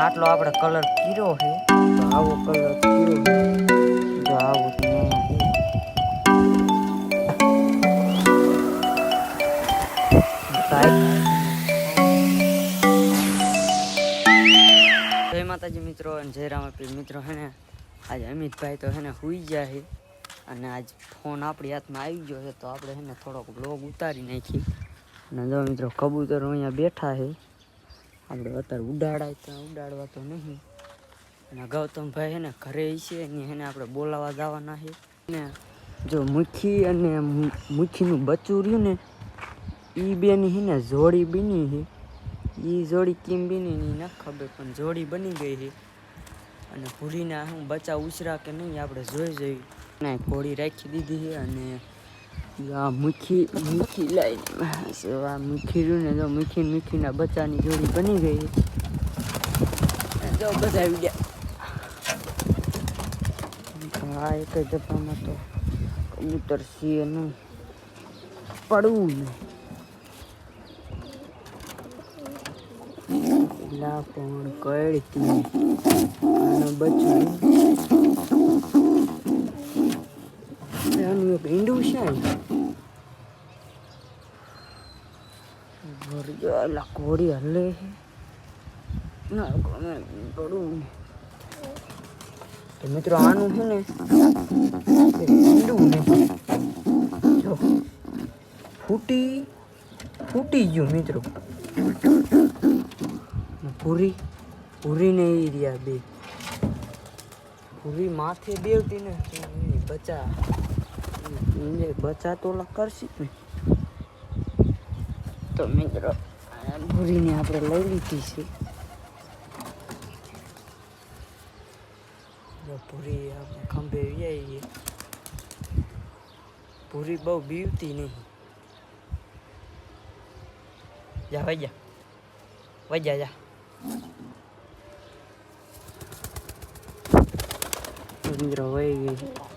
આટલો આપણે કલર કર્યો છે તો આવો કલર થયો છે જો આવું જય માતાજી મિત્રો અને જય રામાપીર મિત્રો હે ને આજે અમિતભાઈ તો હે ને હુઈ ગયા છે અને આજ ફોન આપણી હાથમાં આવી ગયો છે તો આપણે હે ને થોડોક બ્લોગ ઉતારી નાખી અને જો મિત્રો કબૂતર અહીંયા બેઠા છે આપણે અત્યારે ઉડાડવા તો નહીં અને ગૌતમભાઈ હે ને ઘરે છે એની હે ને આપણે બોલાવા જવાના છે ને જો મુખી અને મુખીનું બચ્ચું રહ્યું ને એ બેની હે ને જોડી બની છે એ જોડી કેમ બની ની ન ખબર પણ જોડી બની ગઈ છે અને ભૂરીના હું બચ્ચા ઉછરા કે નહીં આપણે જોઈ જઈએ ને ઘોડી રાખી દીધી છે અને આ મુખી લાઈને આ મુખી રહ્યું ને જો મુખીના બચ્ચાની જોડી બની ગઈ છે જો બધા આવી ગયા આ એક જ દફામાં તો કબૂતર છે નહીં પડવું નહીં લા પણ કળતી અને બચ્ચું આનું એક ઈંડું છે ભરલા ઘોડી હલે ના પડવું તો મિત્રો આનું છે ને ઈંડું ને જો ફૂટી ગયું મિત્રો પૂરી ને એ રહ્યા બે પૂરી માથે બેવતી ને બચ્ચા તો કરશે ને તો મિત્રો પૂરીને આપણે લઈ લીધી છે પૂરી આપણે ખંભે આવી પૂરી બહુ બીવતી નહીં જા વૈજા મિત્રો વહી ગઈ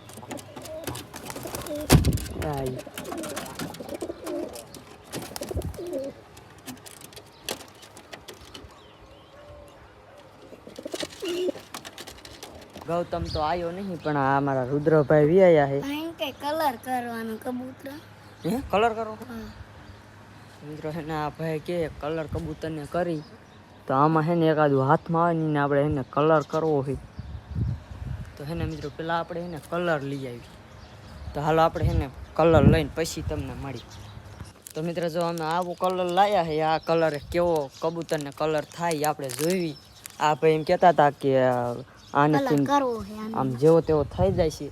ગૌતમ તો આવ્યો નહીં પણ આ અમારા રુદ્રભાઈ વિયા છે કલર કરવાનો કબૂતર કલર કરો મિત્રો હે ને આ ભાઈ કે કલર કબૂતરને કરી તો આમાં હે ને એકાદું હાથમાં આવે ને આપણે એને કલર કરવો હોય તો હે ને મિત્રો પેલા આપણે એને કલર લઈ આવી તો હાલો આપણે એને કલર લઈને પછી તમને મળી તો મિત્રો જો અમે આવો કલર લાવ્યા છે આ કલર કેવો કબૂતરને કલર થાય આપણે જોઈ આ ભાઈ એમ કહેતા હતા કે આને આમ જેવો તેવો થઈ જાય છે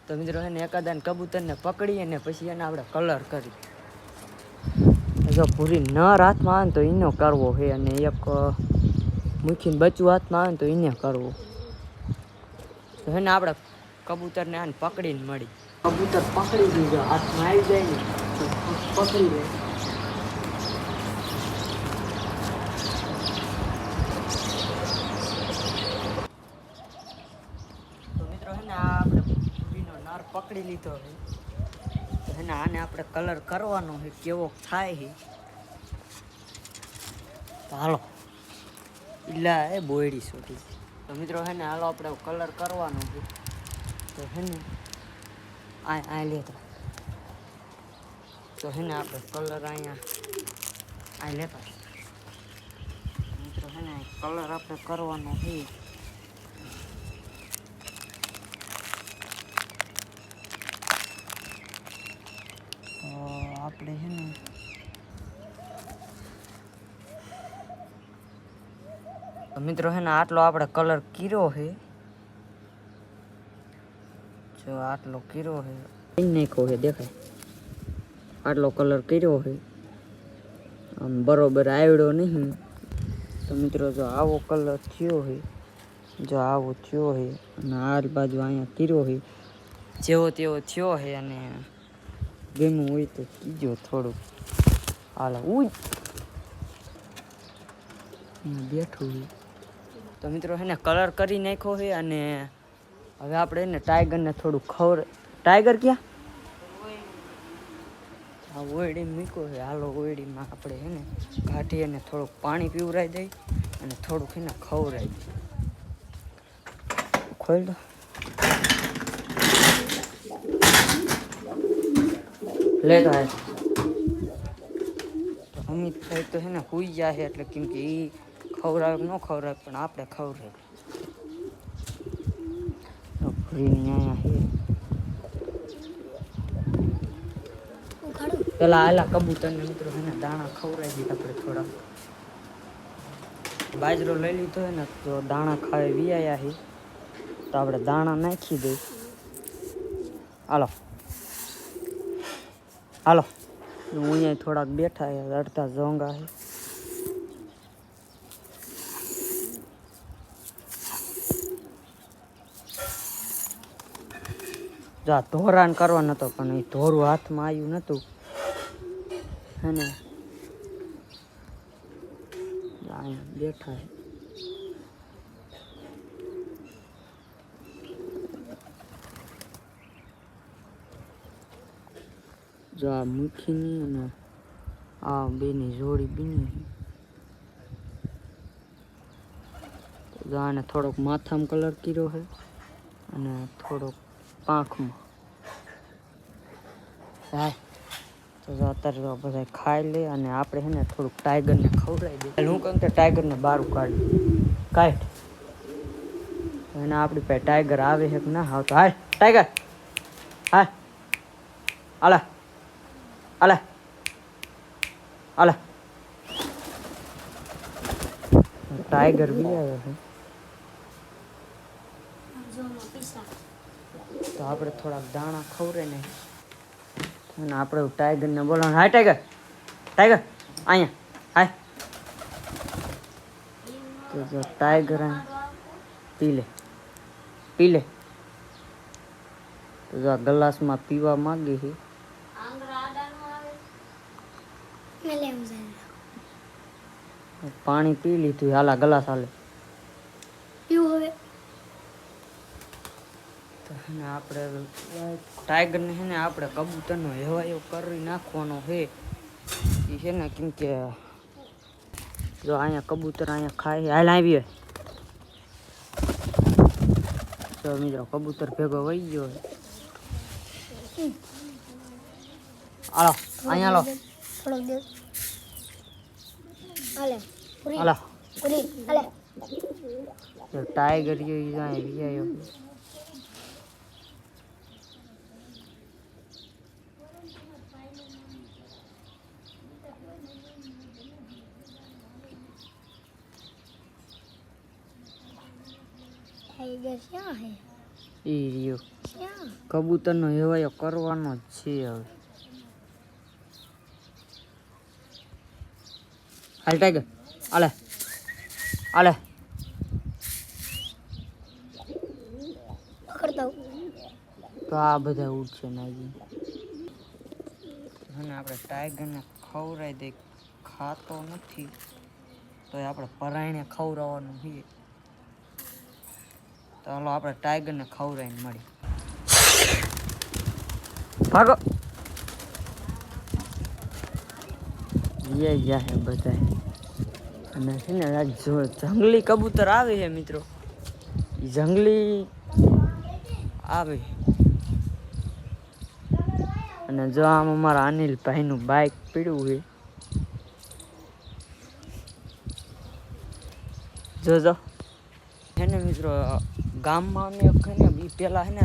તો મિત્રો એને એકાદાને કબૂતરને પકડી અને પછી એને આપણે કલર કરી જો પૂરી નર હાથમાં આવે ને તો એનો કરવો છે અને એક મુખીને બચ્ચું હાથમાં આવે ને તો એને કરવો તો એને આપણે કબૂતરને આને પકડીને મળી કબૂતર પકડી દીધો હાથમાં આવી જાય ને તો પકડી દે તો મિત્રો હે ને આ આપણે પૂરીનો નર પકડી લીધો છે અને આને આપણે કલર કરવાનો છે કેવો થાય છે તો હાલો ઈલા એ બોયડી છોટી તો મિત્રો હે ને હાલો આપણે કલર કરવાનો છે તો હે ને આ લેતો તો હે ને આપણે કલર અહીંયા લેતા મિત્રો હે ને કલર આપણે કરવાનો છે આપણે છે ને તો મિત્રો છે ને આટલો આપણે કલર કર્યો છે જો આટલો કર્યો છે નાખ્યો છે દેખાય આટલો કલર કર્યો છે આમ બરોબર આવડ્યો નહીં તો મિત્રો જો આવો કલર થયો છે જો આવો થયો છે અને આ બાજુ અહીંયા કર્યો છે જેવો તેવો થયો છે અને ગમ્યું હોય તો કીજો થોડુંક હાલો બેઠું તો મિત્રો હે ને કલર કરી નાખ્યો છે અને હવે આપણે એને ટાઈગરને થોડું ટાઈગર ક્યાં આ ઓયડી મૂક્યો છે હાલો ઓયડીમાં આપણે હે ને કાઢી અને થોડુંક પાણી પીવરાઈ દઈ અને થોડુંક એને ખવડાવી દે. ખોલ દો. લે તો અમિતભાઈ તો હે ને હુઈ જાય એટલે કેમ કે એ ખવડાવે ન ખવડાવે પણ આપણે ખવડાવે. પેલા આલા કબૂતરને મિત્રો હે ને દાણા ખવડાવી દીધા આપણે થોડા. બાજરો લઈ લીધો હોય ને તો દાણા ખાવે વિયાયા છે તો આપણે દાણા નાખી દઈએ. હાલો હાલો હું અહીંયા થોડાક બેઠા છે, અડધા ઝોંગા છે. જો આ ધોરાણ કરવા નતો પણ એ ધોરું હાથમાં આવ્યું નતું હે ને અહીંયા બેઠા છે. જો આ મુખીની અને આ બેની જોડી બીની. જો આને થોડોક માથામાં કલર કર્યો છે અને થોડોક પાંખમાં. હા તો અત્યારે તો બધા ખાઈ લે અને આપણે છે ને થોડુંક ટાઈગરને ખવડાવી દઈએ. હું કહું તો ટાઈગરને બહાર કાઢી કાઢ અને આપણી પાસે ટાઈગર આવે છે કે ના આવતો. હાલ ટાઈગર હાલ હાલા હાલા હાલા. ટાઈગર બી આવ્યો છે તો આપણે થોડાક દાણા ખવરે ને અને આપણે ટાઈગરને બોલાવવાનું. હાય ટાઈગર ટાઈગર અહીંયા હાય. તો જો ટાઈગર પી લે પી લે. તો જો આ ગ્લાસમાં પીવા માંગી છે. પાણી પી લીધું. હાલા ગ્લાસ હાલે હવે તો આપણે ટાઈગરને છે ને આપણે કબૂતરનો હેવાયો કરી નાખવાનો છે. એ છે ને કેમ કે જો અહીંયા કબૂતર અહીંયા ખાય. હાલ આવી તો મિત્રો કબૂતર ભેગો વહી ગયો. હાલો અહીંયા હાલો થોડોક દે હાલે હાલો. પૂરી હાલે ટાઈગર આવ્યો. ટાઈગર ક્યાં હે? એ રહ્યો ક્યાં? કબૂતરનો હેવાયો કરવાનો જ છે હવે. હાલ ટાઈગર હાલે હાલે. પકડતા તો આ બધા ઉઠશે નાગી અને આપણે ટાઈગરને ખવડાવી દઈ. ખાતો નથી તો આપણે પરાયણે ખવડાવવાનું છે. તો હાલો આપણે ટાઈગરને ખવડાવીને મળી. ભાગો ગયા છે બધા. અને છે ને આ જંગલી કબૂતર આવે છે મિત્રો. એ જંગલી આવે અને જો આમ અમારા અનિલભાઈનું બાઇક પીડ્યું છે. જોજો હે ને મિત્રો ગામમાં અમે ને એ પહેલાં હે ને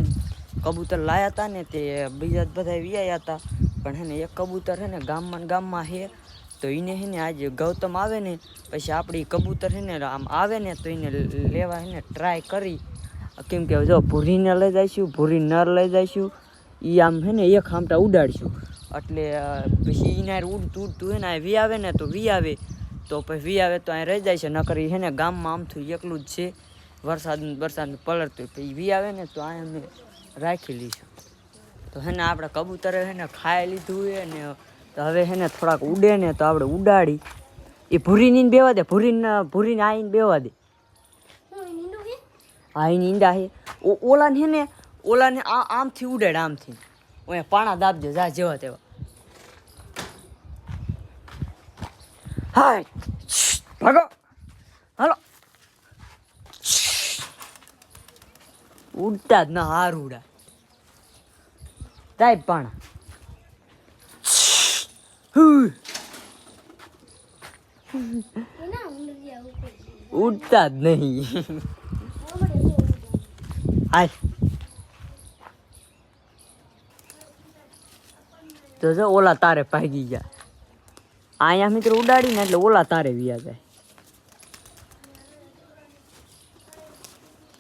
કબૂતર લાયા હતા ને તે બીજા બધા વિયાયા હતા પણ હે ને એક કબૂતર હે ને ગામમાં છે તો એને હે ને આજે ગૌતમ આવે ને પછી આપણી કબૂતર હે ને આમ આવે ને તો એને લેવા હે ને ટ્રાય કરી. કેમ કે જો ભૂરીને લઈ જઈશું ભૂરી નર લઈ જઈશું એ આમ હે ને એક આમટા ઉડાડીશું એટલે પછી એને ઉડતું હે ને વી આવે ને તો વી આવે તો પછી વી આવે તો અહીં રહી જાય છે. નકર હે ને ગામમાં આમથું એકલું જ છે. વરસાદ પલળતું પછી વી આવે ને તો આ અમે રાખી લઈશું. તો હે ને આપણે કબૂતરે હે ને ખાઈ લીધું હોય ને તો હવે હે ને થોડાક ઉડે ને તો આપણે ઉડાડી એ ભૂરીને બેવા દે. ભૂરીને આવીને બેવા દે. હા એની ઈંડા છે. ઓલાને આમથી ઉડાડ આમથી ઓયા પાણા દાબજે જા જેવા તેવા. હાય ભાગો હાલો ઉડતા જ ના હારુડા તાય પણ એના ઉંદરિયા ઉપર ઉડતા જ નહીં હાલ તો જો ઓલા તારે ભાગી ગયા અહીંયા મિત્રો ઉડાડીને એટલે ઓલા તારે વ્યા જાય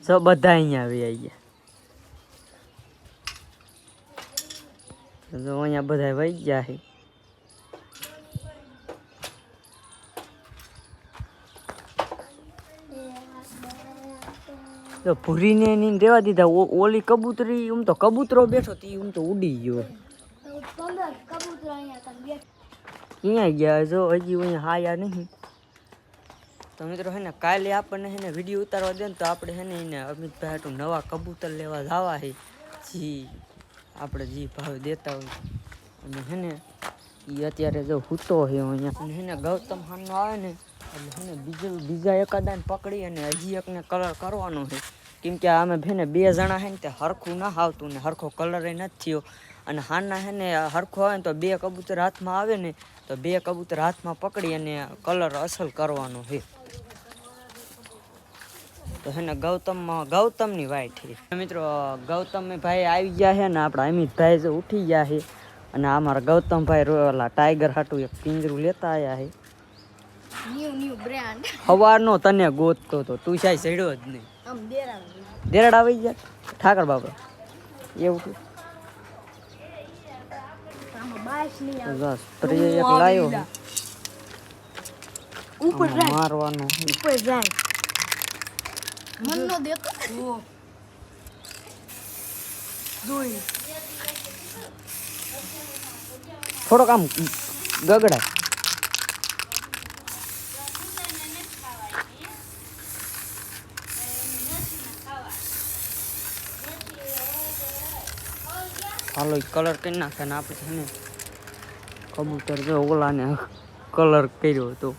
જો બધા અહીંયા આવી ગયા જો અહીંયા બધા વહી ગયા છે તો ભૂરીને એની રેવા દીધા ઓલી કબૂતરી તો કબૂતરો બેઠો તી તો ઉડી ગયો 15 કબૂતર અહીંયા તક બેઠ ક્યાં ગયા જો હજી અહીંયા હાયા નહીં તો મિત્રો હે ને કાલે આપણને હે ને વિડીયો ઉતારવા દે ને તો આપણે હે ને એને અમિતભાઈ હાટું નવા કબૂતર લેવા જવા છે જી આપણે જી ભાવ દેતા હોય અને હે ને એ અત્યારે જો હૂતો છે અહીંયા અને હે ને ગૌતમ હાનનો આવે ને એટલે હે ને બીજા એકાદાને પકડી અને હજી એકને કલર કરવાનો છે કેમ કે અમે ભેને 2 જણા છે ને તે હરખું ના આવતું ને હરખો કલર એ નથી થયો અને હાનના હે ને હરખો આવે ને તો 2 કબૂતર હાથમાં આવે ને તો 2 કબૂતર હાથમાં પકડી અને કલર અસલ કરવાનો છે તો હે ને ગૌતમની વાઈટ છે મિત્રો ગૌતમ ભાઈ આવી ગયા છે ને આપણા અમિતભાઈ જો ઉઠી ગયા છે અને અમારા ગૌતમભાઈ રોલા ટાઈગર હાટું એક પિંજરું લેતા આવ્યા છે ન્યુ બ્રાન્ડ સવારનો તને ગોતતો તો તું સાઈ ચડ્યો જ નહીં આમ દેરાડ આવી ગયા ઠાકર બાપા એવું આમાં બાસ નહીં આવે બસ સ્પ્રે એક લાયો ઉપર જાય મારવાનો ઉપર જાય મન નો દેતો જોઈ થોડોક આમ ગગડાય હાલો કલર કરી નાખે ને આપણે છે ને કબૂતર જો ઓલાને કલર કર્યો હતો